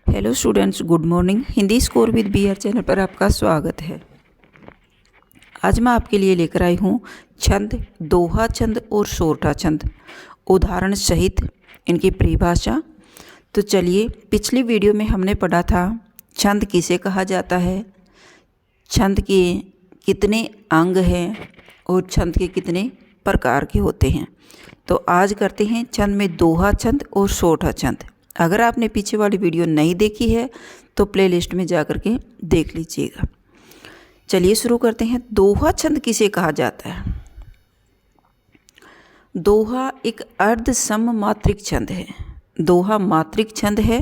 Hello students, good morning. Hindi score with BR channel पर आपका स्वागत है। आज मैं आपके लिए लेकर आई हूँ छंद, दोहा छंद और सोरठा छंद, उदाहरण सहित इनकी परिभाषा। तो चलिए, पिछली वीडियो में हमने पढ़ा था छंद किसे कहा जाता है, छंद के कितने अंग हैं और छंद के कितने प्रकार के होते हैं। तो आज करते हैं छंद में दोहा छंद और सोरठा छंद। अगर आपने पीछे वाली वीडियो नहीं देखी है तो प्लेलिस्ट में जा कर के देख लीजिएगा। चलिए शुरू करते हैं। दोहा छंद किसे कहा जाता है? दोहा एक अर्ध सम मात्रिक छंद है। दोहा मात्रिक छंद है।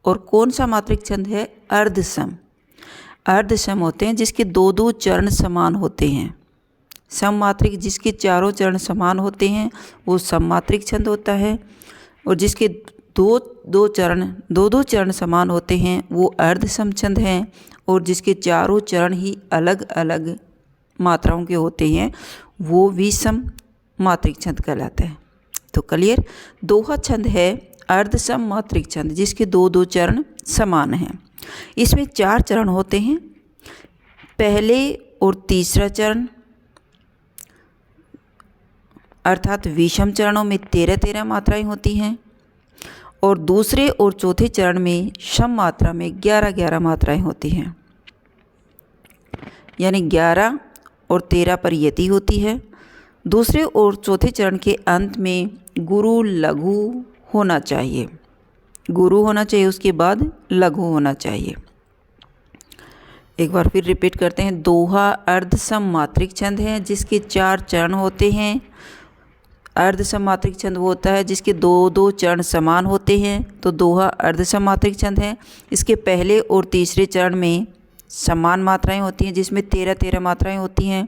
और कौन सा मात्रिक छंद है? अर्ध सम। अर्ध सम होते हैं जिसके दो दो चरण समान होते हैं। सम मात्रिक जिसके चारों चरण समान होते हैं वो सम मात्रिक छंद होता है, और जिसके दो दो चरण समान होते हैं वो अर्ध सम छंद हैं, और जिसके चारों चरण ही अलग अलग मात्राओं के होते हैं वो विषम मात्रिक छंद कहलाता है। तो क्लियर? दोहा छंद है अर्ध सम मात्रिक छंद जिसके दो दो चरण समान हैं। इसमें 4 चरण होते हैं। पहले और तीसरा चरण अर्थात विषम चरणों में 13-13 मात्राएं होती हैं, और दूसरे और चौथे चरण में सम मात्रा में 11-11 मात्राएं होती हैं। यानी 11 और 13 पर यति होती है। दूसरे और चौथे चरण के अंत में गुरु लघु होना चाहिए। गुरु होना चाहिए, उसके बाद लघु होना चाहिए। एक बार फिर रिपीट करते हैं। दोहा अर्ध सम मात्रिक छंद है जिसके 4 चरण होते हैं। अर्ध सम मात्रिक छंद वो होता है जिसके दो दो चरण समान होते हैं, तो दोहा अर्ध सम मात्रिक छंद है। इसके पहले और तीसरे चरण में समान मात्राएं होती हैं जिसमें 13-13 मात्राएं होती हैं।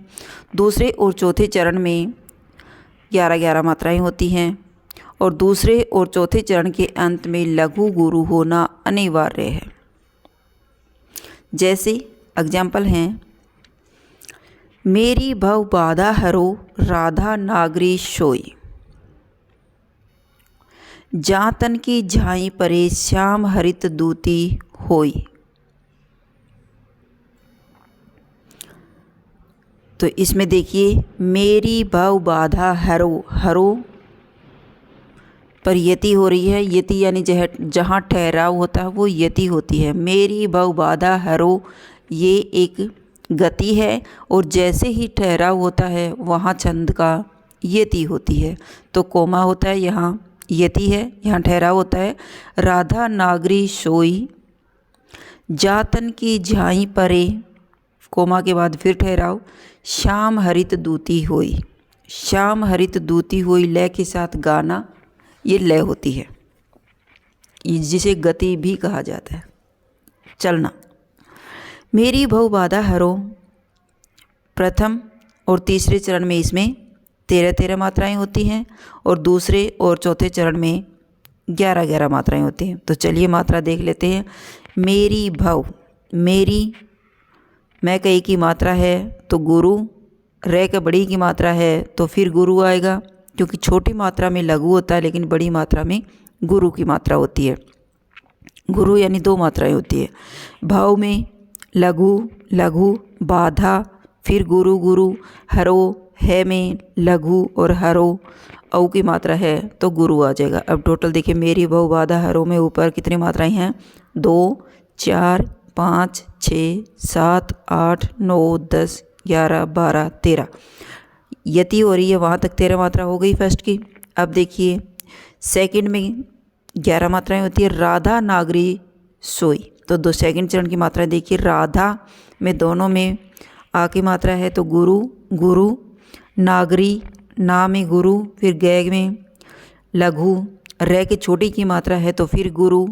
दूसरे और चौथे चरण में 11-11 मात्राएं होती हैं, और दूसरे और चौथे चरण के अंत में लघु गुरु होना अनिवार्य है। जैसे एग्जाम्पल हैं, मेरी भव बाधा हरो राधा नागरी सोई, जातन की झाई परे श्याम हरित दूती होई। तो इसमें देखिए, मेरी भव बाधा हरो, हरो पर यति हो रही है। यति यानी जहाँ ठहराव होता है वो यति होती है। मेरी भव बाधा हरो ये एक गति है, और जैसे ही ठहराव होता है वहाँ छंद का यति होती है। तो कोमा होता है, यहाँ यति है, यहाँ ठहराव होता है। राधा नागरी सोई, जातन की झाई परे, कोमा के बाद फिर ठहराव, श्याम हरित दूती होई। श्याम हरित दूती होई लय के साथ गाना, ये लय होती है, जिसे गति भी कहा जाता है, चलना। मेरी भव बाधा हरो, प्रथम और तीसरे चरण में इसमें 13-13 मात्राएं होती हैं, और दूसरे और चौथे चरण में 11-11 मात्राएं होती हैं। तो चलिए मात्रा देख लेते हैं। मेरी भव, मेरी मैं कई की मात्रा है तो गुरु, रे का बड़ी की मात्रा है तो फिर गुरु आएगा, क्योंकि छोटी मात्रा में लघु होता है लेकिन बड़ी मात्रा में गुरु की मात्रा होती है। गुरु यानी 2 मात्राएं होती है। भाव में लघु, लघु, बाधा, फिर गुरु, गुरु, हरो, है में लघु और हरो, औ की मात्रा है तो गुरु आ जाएगा। अब टोटल देखिए, मेरी भव बाधा हरो में ऊपर कितनी मात्राएं हैं? 2, 4, 5, 6, 7, 8, 9, 10, 11, 12, 13 यति हो रही है। वहाँ तक 13 मात्रा हो गई फर्स्ट की। अब देखिए सेकंड में 11 मात्राएं होती है। राधा नागरी सोई, तो 2 सेकंड चरण की मात्राएं देखिए। राधा में दोनों में आ की मात्रा है तो गुरु, गुरु, नागरी, ना में गुरु, फिर गै में लघु, रे की छोटी की मात्रा है तो फिर गुरु,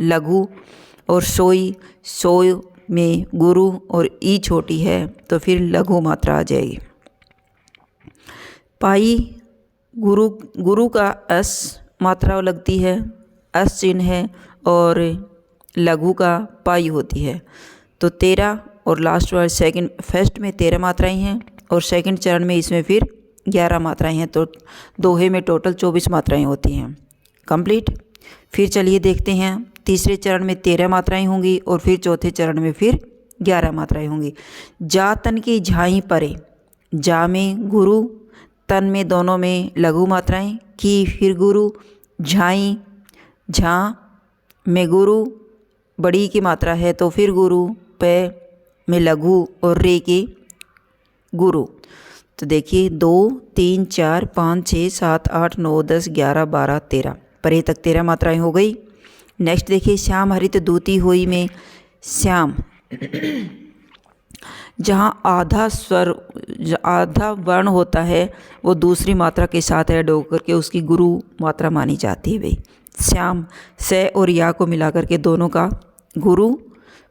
लघु, और सोई, सोय में गुरु और ई छोटी है तो फिर लघु मात्रा आ जाएगी। पाई, गुरु, गुरु का अस मात्रा लगती है, अस चिन्ह है, और लघु का पाई होती है। तो 13 और लास्ट वाले सेकंड, फर्स्ट में 13 मात्राएं हैं, और सेकंड चरण में इसमें फिर 11 मात्राएं हैं, तो दोहे में टोटल 24 मात्राएं होती हैं। कंप्लीट। फिर चलिए देखते हैं तीसरे चरण में 13 मात्राएं होंगी और फिर चौथे चरण में फिर 11 मात्राएं होंगी। जा तन की झाई परे, जा में गुरु, तन में दोनों में लघु मात्राएं, की फिर गुरु, झाई झा में गुरु, बड़ी की मात्रा है तो फिर गुरु, पे में लघु और रे के गुरु। तो देखिए 2 3 4 5 6 7 8 9 10 11 12 13, परे तक 13 मात्राएं हो गई। नेक्स्ट देखिए श्याम हरित दूती हुई में श्याम, जहाँ आधा स्वर आधा वर्ण होता है वो दूसरी मात्रा के साथ ऐड होकर के उसकी गुरु मात्रा मानी जाती है भाई। श्याम से और या को मिलाकर के दोनों का गुरु,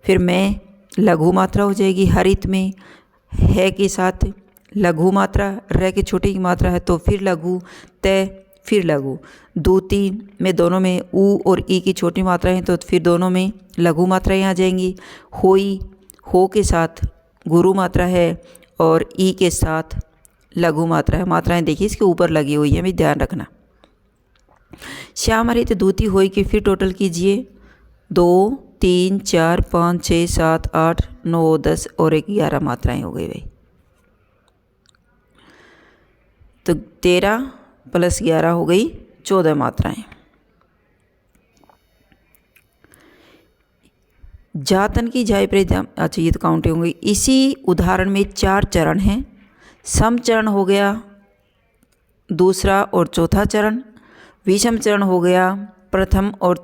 फिर मैं लघु मात्रा हो जाएगी। हरित में है के साथ लघु मात्रा, र के छोटे की मात्रा है तो फिर लघु, तय फिर लघु। दूती में दोनों में ऊ और ई की छोटी मात्रा है तो फिर दोनों में लघु मात्राएं आ जाएंगी। होई, हो के साथ गुरु मात्रा है और ई के साथ लघु मात्रा है। मात्राएं देखिए इसके ऊपर लगी हुई है, भी ध्यान रखना। श्याम हरित दूती होई की फिर टोटल कीजिए 2 3 4 5 6 7 8 9 10 और 11 मात्राएं हो गई भाई। तो 13 + 11 हो गई 14 मात्राएं। जातन की जाय पर, अच्छा ये तो काउंट होंगे। इसी उदाहरण में 4 चरण हैं। सम चरण हो गया दूसरा और चौथा चरण, विषम चरण हो गया प्रथम और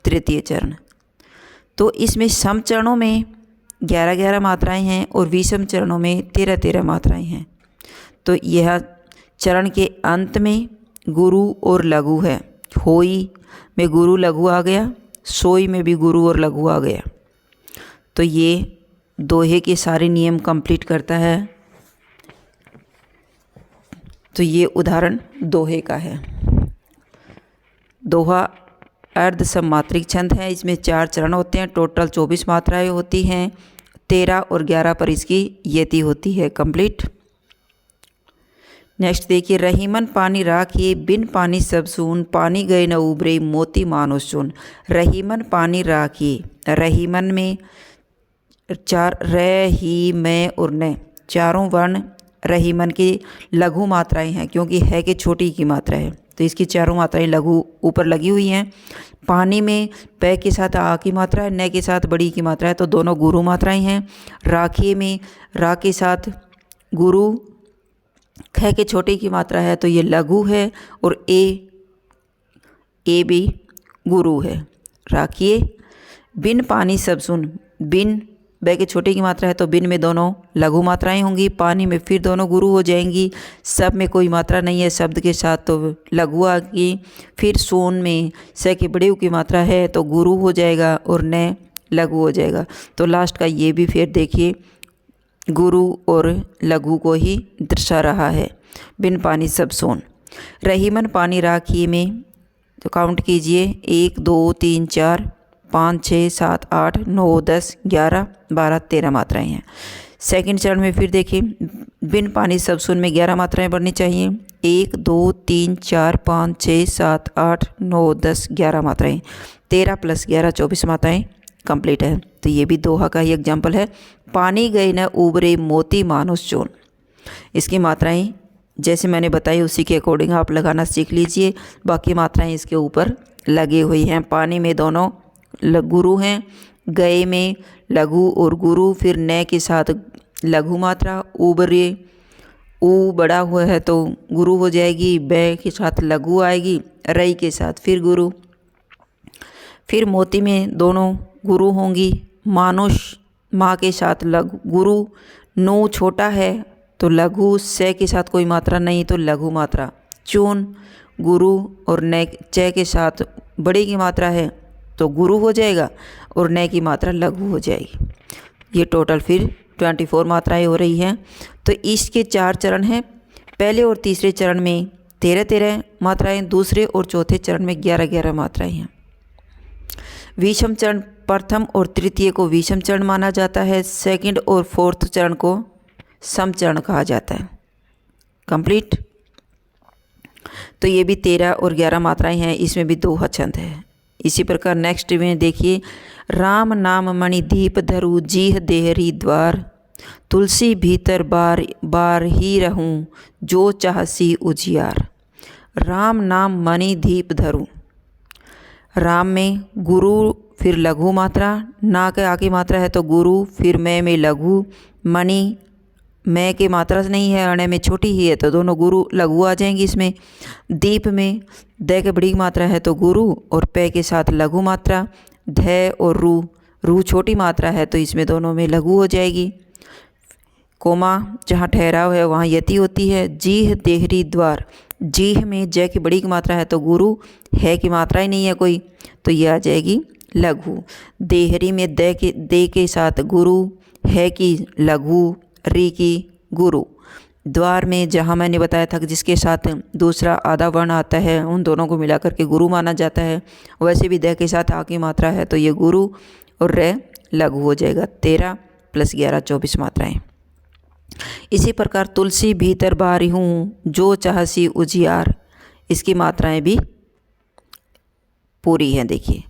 तृतीय चरण। तो इसमें सम चरणों में 11-11 मात्राएं हैं और विषम चरणों में 13-13 मात्राएं हैं। तो यह चरण के अंत में गुरु और लघु है। होई में गुरु लघु आ गया, सोई में भी गुरु और लघु आ गया। तो ये दोहे के सारे नियम कंप्लीट करता है। तो ये उदाहरण दोहे का है। दोहा अर्ध सममात्रिक छंद है। इसमें 4 चरण होते हैं, टोटल 24 मात्राएं होती हैं। 13 और 11 पर इसकी यति होती है कंप्लीट। नेक्स्ट देखिए रहीमन पानी राखिए, बिन पानी सब सून, पानी गए न उबरे, मोती मानुष चुन। रहीमन पानी राखिए, रहीमन में 4 र, ही, मैं और न, चारों वर्ण रहीमन की लघु मात्राएं हैं क्योंकि है के छोटी की मात्रा है। तो इसकी चारों मात्राएं लघु ऊपर लगी हुई हैं। पानी में पै के साथ आ की मात्रा है, न के साथ बड़ी की मात्रा है तो दोनों गुरु मात्राएं हैं। राखिए में रा के साथ गुरु, ख के छोटे की मात्रा है तो ये लघु है और ए भी गुरु है। राखिए बिन पानी सब सुन, बिन बै के छोटे की मात्रा है तो बिन में दोनों लघु मात्राएं होंगी। पानी में फिर दोनों गुरु हो जाएंगी। सब में कोई मात्रा नहीं है शब्द के साथ तो लघु आ गई। फिर सोन में स के बड़े की मात्रा है तो गुरु हो जाएगा और न लघु हो जाएगा। तो लास्ट का ये भी फिर देखिए गुरु और लघु को ही दर्शा रहा है। बिन पानी सब सोन। रहीमन पानी राखिए में तो काउंट कीजिए 1 2 3 4 5 6 7 8 9 10 11 12 13 मात्राएं हैं। सेकंड चरण में फिर देखिए बिन पानी सब सुन में 11 मात्राएं बढ़नी चाहिए। 1 2 3 4 5 6 7 8 9 10 11 मात्राएं। 13 + 11 24 मात्राएं कंप्लीट है। तो ये भी दोहा का ही एग्जाम्पल है। पानी गए न उबरे, मोती मानुष चोन। इसकी मात्राएं जैसे मैंने बताई उसी के अकॉर्डिंग आप लगाना सीख लीजिए। बाकी मात्राएं इसके ऊपर लगी हुई हैं। पानी में दोनों गुरु हैं, गए में लघु और गुरु, फिर न के साथ लघु मात्रा, उबरे ऊ बड़ा हुआ है तो गुरु हो जाएगी, बै के साथ लघु आएगी, रई के साथ फिर गुरु। फिर मोती में दोनों गुरु होंगी। मानुष माँ के साथ लघु गुरु, नो छोटा है तो लघु, से के साथ कोई मात्रा नहीं तो लघु मात्रा। चून गुरु और न च के साथ बड़े की मात्रा है तो गुरु हो जाएगा और न की मात्रा लघु हो जाएगी। ये टोटल फिर 24 मात्राएं हो रही हैं। तो इसके 4 चरण हैं। पहले और तीसरे चरण में 13-13 मात्राएं, दूसरे और चौथे चरण में 11-11 मात्राएं हैं। विषम चरण प्रथम और तृतीय को विषम चरण माना जाता है। सेकंड और फोर्थ चरण को सम चरण कहा जाता है। कंप्लीट। तो ये भी 13 और 11 मात्राएं हैं। इसमें भी दोहा छंद है। इसी प्रकार नेक्स्ट में देखिए, राम नाम मणि दीप धरू जीह देहरी द्वार, तुलसी भीतर बार बार ही रहूं जो चाहसी उजियार। राम नाम मणि दीप धरू, राम में गुरु फिर लघु मात्रा, ना के आगे मात्रा है तो गुरु, फिर मैं में लघु, मणि मैं के मात्रा से नहीं है, अणे में छोटी ही है तो दोनों गुरु लघु आ जाएंगी इसमें। दीप में द के बड़ी मात्रा है तो गुरु और पे के साथ लघु मात्रा, ध और रू छोटी मात्रा है तो इसमें दोनों में लघु हो जाएगी। कोमा जहाँ ठहराव है वहाँ यति होती है। जीह देहरी द्वार, जीह में ज की बड़ी की मात्रा है तो गुरु, है की मात्रा ही नहीं है कोई तो ये आ जाएगी लघु। देहरी में दे के साथ गुरु, है की लघु, री की गुरु। द्वार में जहाँ मैंने बताया था कि जिसके साथ दूसरा आधा वर्ण आता है उन दोनों को मिलाकर के गुरु माना जाता है, वैसे भी द के साथ आ की मात्रा है तो ये गुरु और रे लघु हो जाएगा। 13 + 11 24 मात्राएं। इसी प्रकार तुलसी भीतर बारी हूँ जो चाहसी उजियार, इसकी मात्राएं भी पूरी हैं। देखिए,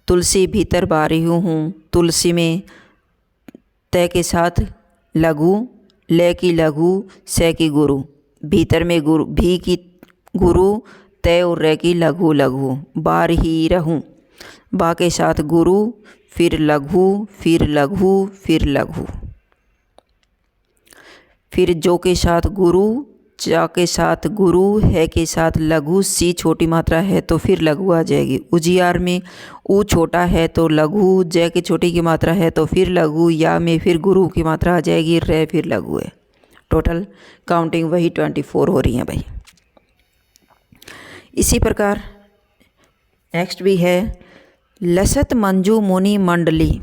तुलसी भीतर बारी हूँ, तुलसी में त के साथ लघु, ले की लघु, से की गुरु, भीतर में गुरु, भी की गुरु, तय और रे की लघु लघु, बार ही रहूं, बा के साथ गुरु, फिर लघु, फिर लघु, फिर लघु, फिर जो के साथ गुरु, चा के साथ गुरु, है के साथ लघु, सी छोटी मात्रा है तो फिर लघु आ जाएगी। उजियार में ऊ छोटा है तो लघु, ज की छोटी की मात्रा है तो फिर लघु, या में फिर गुरु की मात्रा आ जाएगी, रे फिर लघु है। टोटल काउंटिंग वही 24 हो रही है भाई। इसी प्रकार नेक्स्ट भी है, लसत मंजू मुनि मंडली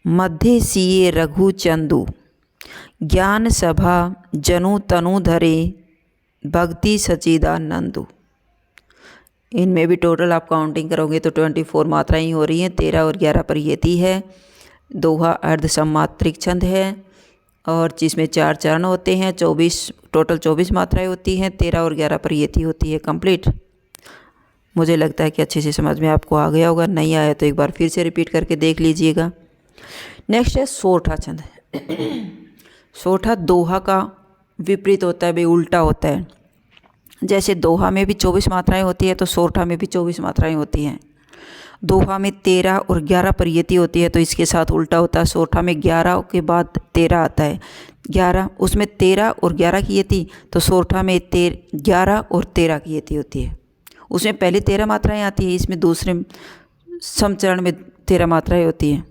मध्य सिए रघु चंदू, ज्ञान सभा जनु तनु धरे भक्ति सचिदानंदु। इनमें भी टोटल आप काउंटिंग करोगे तो 24 मात्राएं ही हो रही हैं। 13 और 11 पर यति है। दोहा अर्ध सम्मात्रिक छंद है और जिसमें 4 चरण होते हैं। 24 मात्राएं होती हैं। 13 और 11 पर यति होती है कंप्लीट। मुझे लगता है कि अच्छे से समझ में आपको आ गया होगा, नहीं आया तो एक बार फिर से रिपीट करके देख लीजिएगा। नेक्स्ट है सोरठा छंद। सोरठा दोहा का विपरीत होता है भाई, उल्टा होता है। जैसे दोहा में भी 24 मात्राएं होती है तो सोरठा में भी 24 मात्राएं होती हैं। दोहा में 13 और 11 पर यति होती है तो इसके साथ उल्टा होता है। सोरठा में 11 के बाद 13 आता है। 11 उसमें 13 और 11 की यति, तो सोरठा में 11 और 13 की यति होती है। उसमें पहले 13 मात्राएं आती है, इसमें दूसरे समचरण में 13 मात्राएं होती हैं।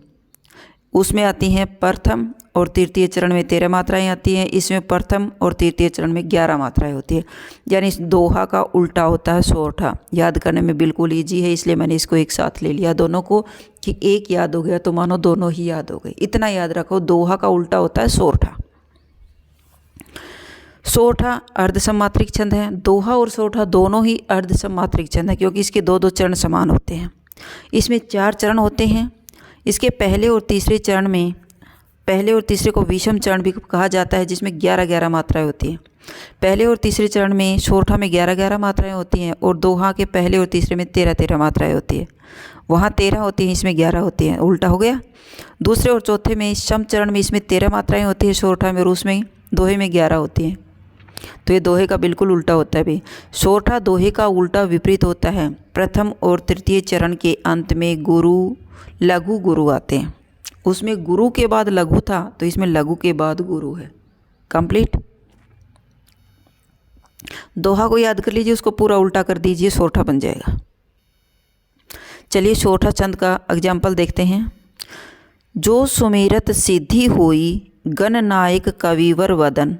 उसमें आती हैं प्रथम और तृतीय चरण में 13 मात्राएं आती हैं। इसमें प्रथम और तृतीय चरण में 11 मात्राएं होती है। यानी इस दोहा का उल्टा होता है सोरठा। याद करने में बिल्कुल ईजी है, इसलिए मैंने इसको एक साथ ले लिया दोनों को, कि एक याद हो गया तो मानो दोनों ही याद हो गए। इतना याद रखो, दोहा का उल्टा होता है सोरठा। सोरठा अर्धसम्मात्रिक छंद है। दोहा और सोरठा दोनों ही अर्धसम्मात्रिक छंद है, क्योंकि इसके दो चरण समान होते हैं। इसमें 4 चरण होते हैं। इसके पहले और तीसरे चरण में, पहले और तीसरे को विषम चरण भी कहा जाता है, जिसमें 11-11 मात्राएं होती हैं। पहले और तीसरे चरण में सोरठा में 11-11 मात्राएं होती हैं और दोहा के पहले और तीसरे में 13-13 मात्राएं होती है। वहाँ 13 होती हैं, इसमें 11 होती हैं, उल्टा हो गया। दूसरे और चौथे में सम चरण में इसमें 13 मात्राएं होती है सोरठा में, और उसमें दोहे में 11 होती हैं। तो ये दोहे का बिल्कुल उल्टा होता है भाई। सोरठा दोहे का उल्टा विपरीत होता है। प्रथम और तृतीय चरण के अंत में गुरु, लघु गुरु आते हैं। उसमें गुरु के बाद लघु था, तो इसमें लघु के बाद गुरु है। कंप्लीट। दोहा को याद कर लीजिए, उसको पूरा उल्टा कर दीजिए, सोरठा बन जाएगा। चलिए सोरठा छंद का एग्जाम्पल देखते हैं। जो सुमेरत सिद्धि होई गणनायक कविवर वदन,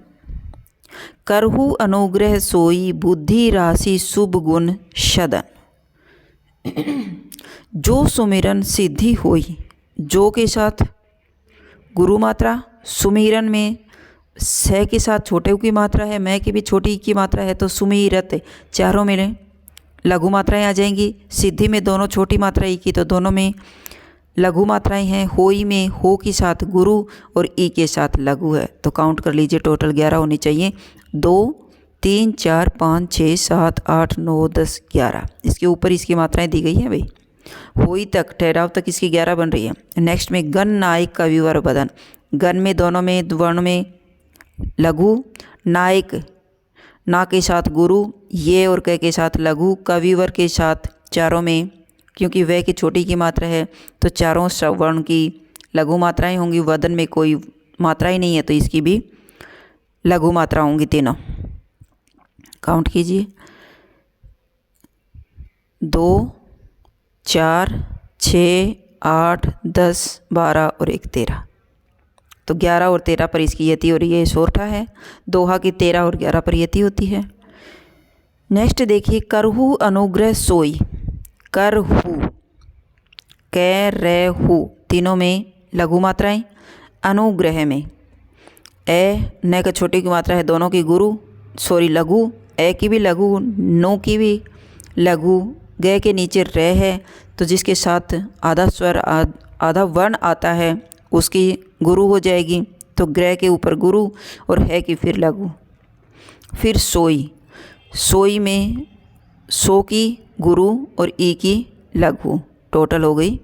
करहु अनुग्रह सोई बुद्धि राशि शुभ गुण सदन। जो सुमिरन सिद्धि होई, जो के साथ गुरु मात्रा, सुमिरन में से के साथ छोटे की मात्रा है, मैं की भी छोटी की मात्रा है, तो सुमिरत चारों में लघु मात्राएं आ जाएंगी। सिद्धि में दोनों छोटी मात्रा ई की, तो दोनों में लघु मात्राएं हैं। होई में हो के साथ गुरु और ई के साथ लघु है। तो काउंट कर लीजिए, टोटल 11 होनी चाहिए। 2 3 4 5 6 7 8 9 10 11। इसके ऊपर इसकी मात्राएं दी गई हैं भाई। होई तक, ठहराव तक इसकी 11 बन रही है। नेक्स्ट में गण नायक कविवर बदन, गण में दोनों में वर्ण में लघु, नायक ना के साथ गुरु, ये और के साथ लघु, कविवर के साथ चारों में, क्योंकि वह की छोटी की मात्रा है तो चारों सवर्ण की लघु मात्राएं होंगी, वदन में कोई मात्रा ही नहीं है तो इसकी भी लघु मात्रा होंगी तीनों। काउंट कीजिए, 2, 4, 6, 8, 10, 12 और 1 13। तो 11 और 13 पर इसकी यति हो रही है, सोरठा है। दोहा की 13 और 11 पर यति होती है। नेक्स्ट देखिए, करहु अनुग्रह सोई, करहु, कै रे हु तीनों में लघु मात्राएं, अनुग्रह में ए न का छोटी की मात्रा है, दोनों की गुरु, सॉरी लघु, ए की भी लघु, नो की भी लघु, ग के नीचे रे है तो जिसके साथ आधा स्वर आधा वर्ण आता है उसकी गुरु हो जाएगी, तो ग्रह के ऊपर गुरु और है की फिर लघु। फिर सोई, सोई में सो की गुरु और ई की लघु, टोटल हो गई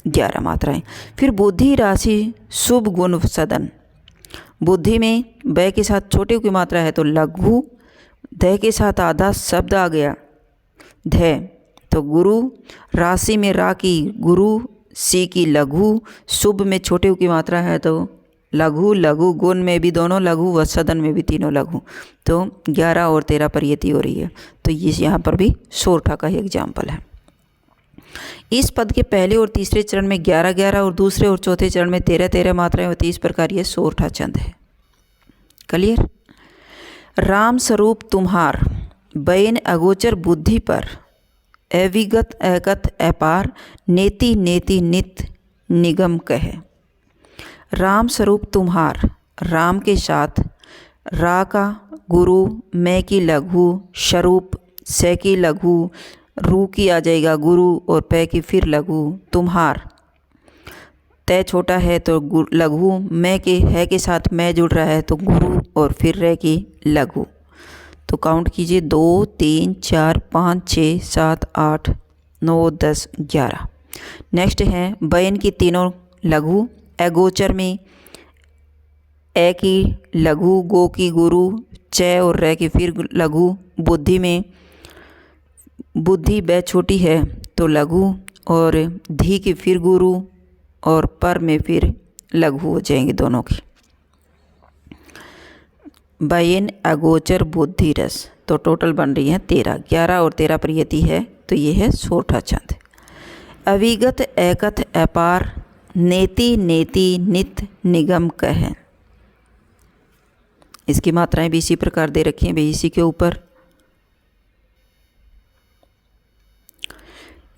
11 मात्राएं। फिर बुद्धि राशि शुभ गुण सदन, बुद्धि में ब के साथ छोटे की मात्रा है तो लघु, ध के साथ आधा शब्द आ गया ध तो गुरु, राशि में रा की गुरु, सी की लघु, शुभ में छोटे की मात्रा है तो लघु, लघु गुण में भी दोनों लघु व सदन में भी तीनों लघु। तो 11 और 13 पर यति हो रही है, तो ये यहाँ पर भी सोरठा का ही एग्जाम्पल है। इस पद के पहले और तीसरे चरण में 11-11 और दूसरे और चौथे चरण में 13-13 मात्राएं होती है। इस प्रकार ये सोरठा छंद है। क्लियर। राम स्वरूप तुम्हार, बैन अगोचर बुद्धि पर, अविगत अकथ अपार, नेति नेति नित निगम कहे। राम स्वरूप तुम्हार, राम के साथ रा का गुरु, मैं की लघु, स्वरूप से की लघु, रू की आ जाएगा गुरु और पै की फिर लघु, तुम्हार तय छोटा है तो लघु, मैं के है के साथ मैं जुड़ रहा है तो गुरु और फिर रे की लघु। तो काउंट कीजिए, 2, 3, 4, 5, 6, 7, 8, 9, 10, 11। नेक्स्ट है बैन की तीनों लघु, अगोचर में ए की लघु, गो की गुरु, च और रे की फिर लघु, बुद्धि में बुद्धि ब छोटी है तो लघु और धी की फिर गुरु और पर में फिर लघु हो जाएंगे दोनों की। बैन अगोचर बुद्धि रस, तो टोटल बन रही है 13, 11 और 13 पर यति है तो ये है सोरठा छंद। अविगत एकथ अपार, नेति नेति नित निगम कह। इसकी मात्राएं भी इसी प्रकार दे रखी हैं भाई इसी के ऊपर।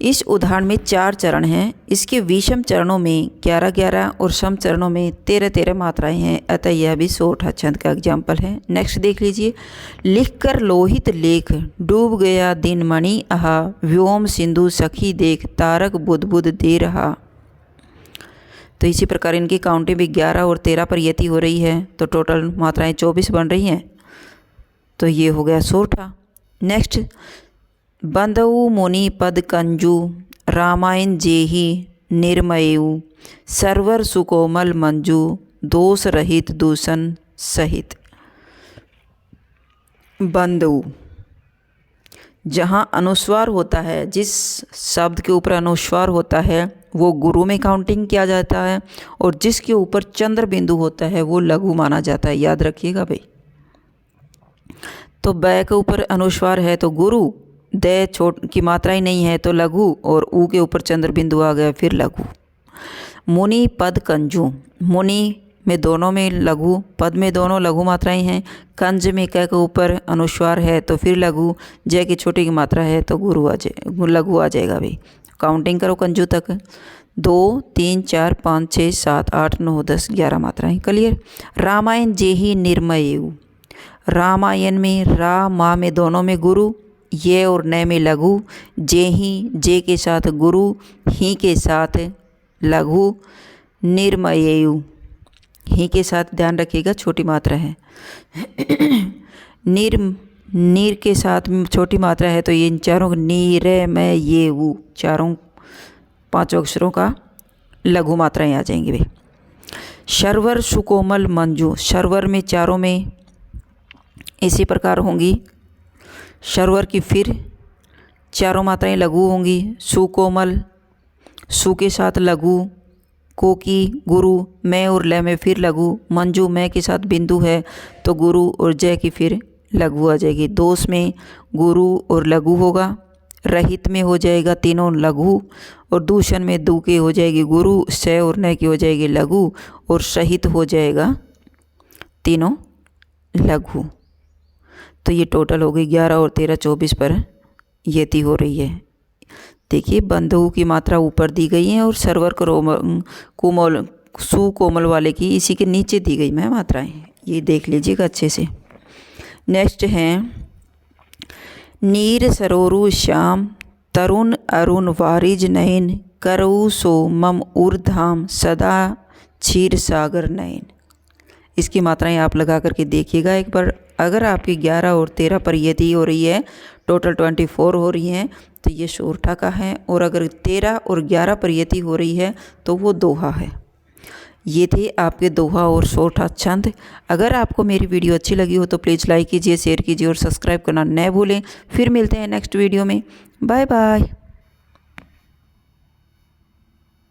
इस उदाहरण में 4 चरण हैं। इसके विषम चरणों में 11-11 और सम चरणों में 13-13 मात्राएं हैं, अतः यह भी सोरठा छंद का एग्जाम्पल है। नेक्स्ट देख लीजिए, लिखकर लोहित लेख, डूब गया दिन मणि आहा, व्योम सिंधु सखी देख, तारक बुध बुध दे रहा। तो इसी प्रकार इनकी काउंटिंग भी 11 और 13 पर यति हो रही है, तो टोटल मात्राएं 24 बन रही हैं, तो ये हो गया सोरठा। नेक्स्ट, बंधु मुनि पद कंजू, रामायण जेहि निर्मयु, सरवर सुकोमल मंजू, दोष रहित दूषण सहित। बंधु, जहाँ अनुस्वार होता है, जिस शब्द के ऊपर अनुस्वार होता है वो गुरु में काउंटिंग किया जाता है, और जिसके ऊपर चंद्र बिंदु होता है वो लघु माना जाता है, याद रखिएगा भाई। तो बै के ऊपर अनुस्वार है तो गुरु, दे छोट की मात्रा ही नहीं है तो लघु, और ऊ के ऊपर चंद्र बिंदु आ गया फिर लघु। मुनि पद कंजू, मुनि में दोनों में लघु, पद में दोनों लघु मात्राएं हैं, कंज में क के ऊपर अनुस्वार है तो फिर लघु, जय की छोटी की मात्रा है तो गुरु आ जाए लघु आ जाएगा भाई। काउंटिंग करो कंजू तक, 2, 3, 4, 5, 6, 7, 8, 9, 10, 11 मात्राएं। क्लियर। रामायण जेहि निर्मयु, रामायण में रा मा में दोनों में गुरु, ये और न में लघु, जेहि जे के साथ गुरु, ही के साथ लघु, निर्मयु ही के साथ ध्यान रखिएगा छोटी मात्रा है। नीर के साथ छोटी मात्रा है तो ये इन चारों नीर में ये वो चारों पांचों अक्षरों का लघु मात्राएं आ जाएंगी भाई। शर्वर, सुकोमल, मंजू। शर्वर में चारों में इसी प्रकार होंगी। शर्वर की फिर चारों मात्राएं लघु होंगी। सुकोमल, सु के साथ लघु, को की गुरु, मैं और ल में फिर लघु। मंजू मैं के साथ बिंदु है तो गुरु और जय की फिर लघु आ जाएगी। दोष में गुरु और लघु होगा। रहित में हो जाएगा तीनों लघु। और दूषण में दू की हो जाएगी गुरु, स और न की हो जाएगी लघु। और सहित हो जाएगा तीनों लघु। तो ये टोटल हो गई 11 और 13 24 पर यति हो रही है। देखिए बंधु की मात्रा ऊपर दी गई है और सर्वर कोमल सु कोमल वाले की इसी के नीचे दी गई मैं मात्राएं, ये देख लीजिएगा अच्छे से। नेक्स्ट है नीर सरोरु श्याम, तरुण अरुण वारिज नयन, करऊ सो मम ऊर्धाम, सदा क्षीर सागर नयन। इसकी मात्राएं आप लगा करके देखिएगा एक बार। अगर आपकी 11 और 13 पर यति हो रही है, टोटल 24 हो रही हैं, तो ये सोरठा का है। और अगर 13 और 11 पर यति हो रही है तो वो दोहा है। ये थे आपके दोहा और सोरठा छंद। अगर आपको मेरी वीडियो अच्छी लगी हो तो प्लीज़ लाइक कीजिए, शेयर कीजिए और सब्सक्राइब करना न भूलें। फिर मिलते हैं नेक्स्ट वीडियो में। Bye bye.